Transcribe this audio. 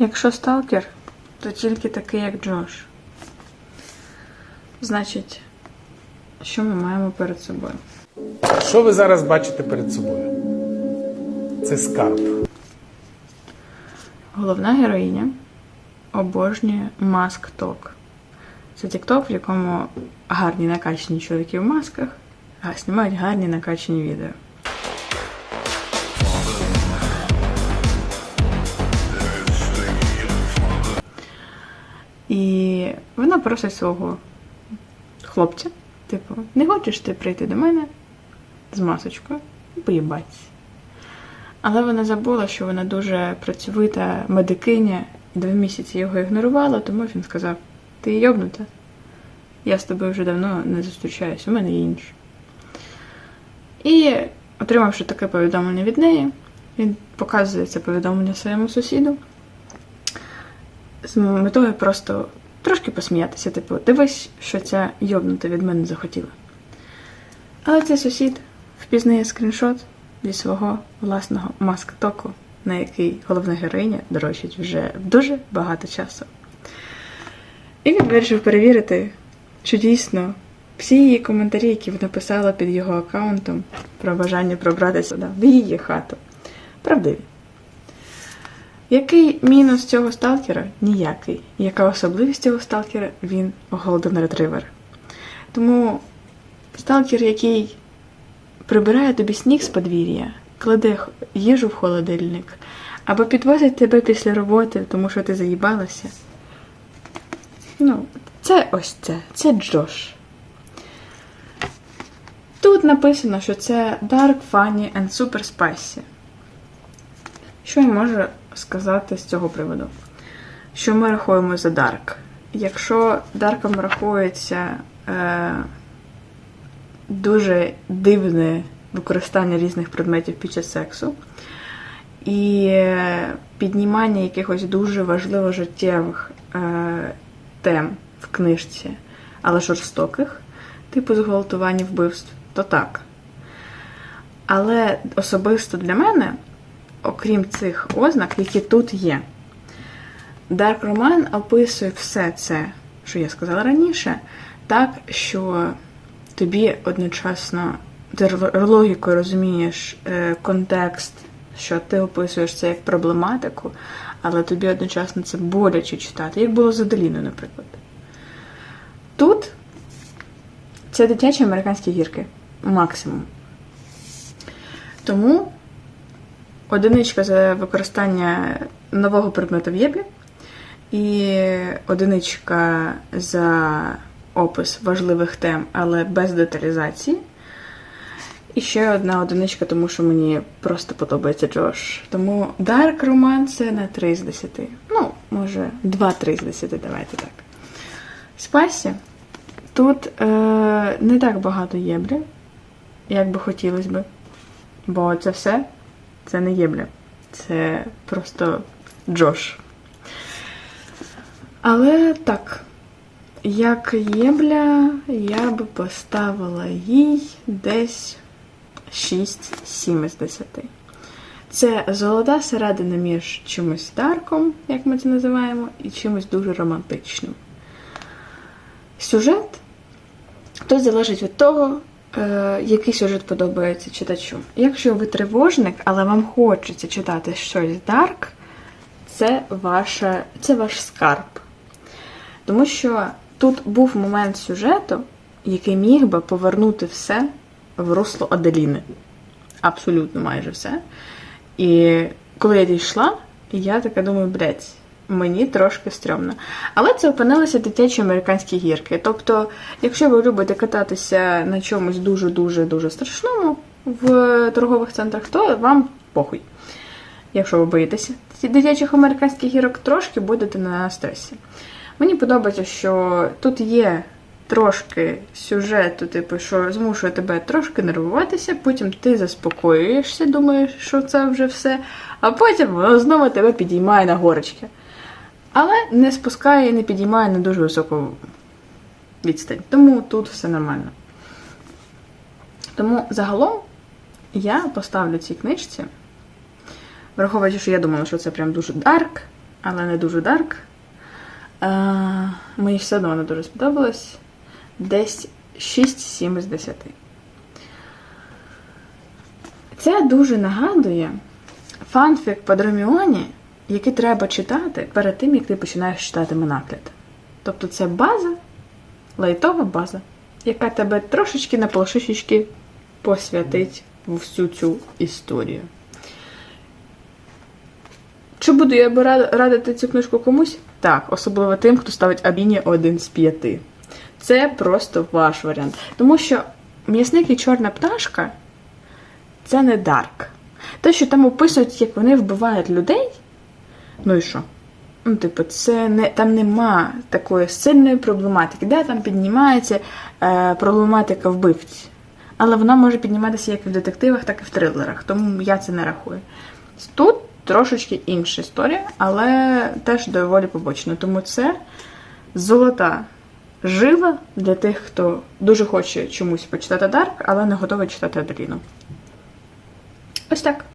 Якщо сталкер, то тільки такий, як Джош. Значить, що ми маємо перед собою? Що ви зараз бачите перед собою? Це скарб. Головна героїня обожнює маск-ток. Це тік-ток, в якому гарні накачані чоловіки в масках знімають гарні накачані відео. І вона просить свого хлопця, типу, не хочеш ти прийти до мене з масочкою? Поїбаться. Але вона забула, що вона дуже працьовита медикиня, і 2 місяці його ігнорувала, тому він сказав: ти йобнута? Я з тобою вже давно не зустрічаюсь, у мене є інше. І, отримавши таке повідомлення від неї, він показує це повідомлення своєму сусіду з метою просто трошки посміятися, типу, дивись, що ця йобнута від мене захотіла. Але цей сусід впізнає скріншот зі свого власного маск-току, на який головна героїня дрочить вже дуже багато часу. І він вирішив перевірити, чи дійсно всі її коментарі, які вона писала під його аккаунтом про бажання пробратися в її хату, правдиві. Який мінус цього сталкера? Ніякий. Яка особливість цього сталкера? Він голден ретривер. Тому сталкер, який прибирає тобі сніг з подвір'я, кладе їжу в холодильник, або підвозить тебе після роботи, тому що ти заїбалася. Це ось це. Це Джош. Тут написано, що це Dark, Funny and Super Spicy. Що я можу сказати з цього приводу? Що ми рахуємо за Dark? Якщо Дарком рахується дуже дивне використання різних предметів під час сексу і піднімання якихось дуже важливо життєвих тем в книжці, але жорстоких, типу зґвалтування, вбивств, то так. Але особисто для мене, окрім цих ознак, які тут є, Dark Roman описує все це, що я сказала раніше, так, що тобі одночасно, ти логікою розумієш контекст, що ти описуєш це як проблематику, але тобі одночасно це боляче читати, як було з Аделіною, наприклад. Тут це дитячі американські гірки. Максимум. Тому 1 за використання нового предмету в єблі і 1 за опис важливих тем, але без деталізації. І ще 1, тому що мені просто подобається Джош. Тому Dark Roman це на 3 з 10. Може 2-3 з 10, давайте так. Спайсі. Тут не так багато єблі, як би хотілося б. Бо це все, це не єбля. Це просто Джош. Але так, як єбля, я би поставила їй десь 6-7 з 10. Це золота середина між чимось дарком, як ми це називаємо, і чимось дуже романтичним. Сюжет тут залежить від того, який сюжет подобається читачу. Якщо ви тривожник, але вам хочеться читати щось дарк, це ваш скарб. Тому що тут був момент сюжету, який міг би повернути все в русло Аделіни. Абсолютно майже все. І коли я дійшла, я така думаю, блядь, мені трошки стрьомно. Але це опинилися дитячі американські гірки. Тобто, якщо ви любите кататися на чомусь дуже-дуже-дуже страшному в торгових центрах, то вам похуй. Якщо ви боїтеся дитячих американських гірок, трошки будете на стресі. Мені подобається, що тут є трошки сюжету, типу, що змушує тебе трошки нервуватися, потім ти заспокоюєшся, думаєш, що це вже все, а потім воно знову тебе підіймає на горочки. Але не спускає і не підіймає на дуже високу відстань. Тому тут все нормально. Тому загалом я поставлю цій книжці, враховуючи, що я думала, що це прям дуже дарк, але не дуже дарк. Мені все одно вона дуже сподобалась. Десь 6-7 з 10. Це дуже нагадує фанфік по Дроміоні, який треба читати перед тим, як ти починаєш читати Менакліт. Тобто це база, лайтова база, яка тебе трошечки на полшишечки посвятить в всю цю історію. Чи буду я радити цю книжку комусь? Так, особливо тим, хто ставить Абіні 1 з 5. Це просто ваш варіант. Тому що «М'ясник і чорна пташка» – це не дарк. Те, що там описують, як вони вбивають людей, ну і що? Ну, типу, це не, там нема такої сильної проблематики. Да, там піднімається проблематика вбивць. Але вона може підніматися як і в детективах, так і в трилерах. Тому я це не рахую. Тут трошечки інша історія, але теж доволі побочна. Тому це золота жила для тих, хто дуже хоче чомусь почитати Дарк, але не готовий читати Аделіну. Ось так.